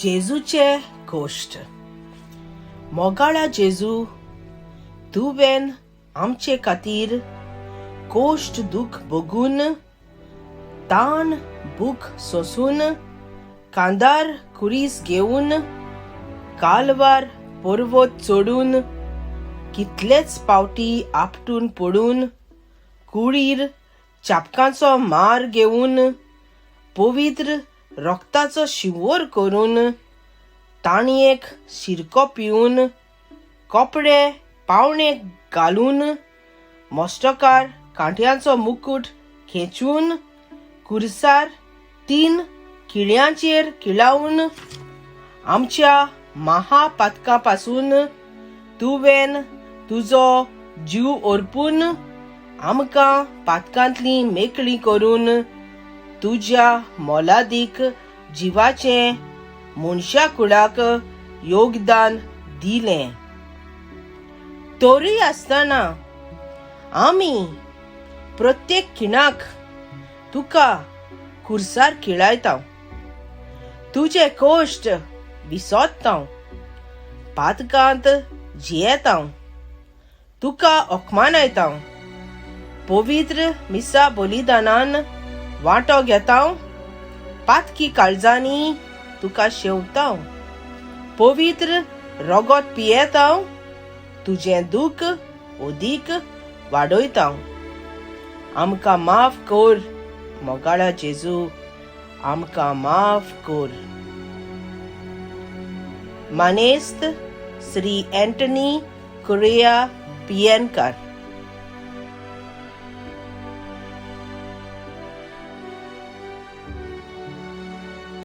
जेजूचे गोष्ट. मोगाळा जेजू, तुवें आमचे खातीर गोष्ट दुख बघून, ताण भूक सोसून, कांदार कुरीस घेऊन, कालवार पर्वत चोडून, कितलेच पावटी आपटून पडून, कुळीर चापकांचो मार घेऊन, पवित्र रक्ताचो शिवोर करून, ताणयेक शिरको पिवन, कपडे पावणे घालून, मस्तकार कांट्यांचो मुकुट खेचून, कुर्सार 3 किळ्यांचेर किळावून, आमच्या महापातकापासून तुवें तुजो जीव ओरपून, आमकां पातकांतली मेकळी करून, तुज्या मोलादीक जिवाचे मनशा कुळाक योगदान दिलें. तोरी आसतना आमी प्रत्येक खिणाक तुका कुर्सार किळायता, तुजे कोश्ट विसोत्ता, पातकांत जियेता, तुका ओखमानायता, पवित्र मिसा बलिदानान वांटो घेता, पातकी काळजांनी तुका शेवता, पवित्र रगत पियेता, तुजें दूख ओदीक वाडयता. आमकां माफ कर मोगाळा जेजू, आमकां माफ कर. मानेस्त श्री एंटनी कुरिया पियेनकार.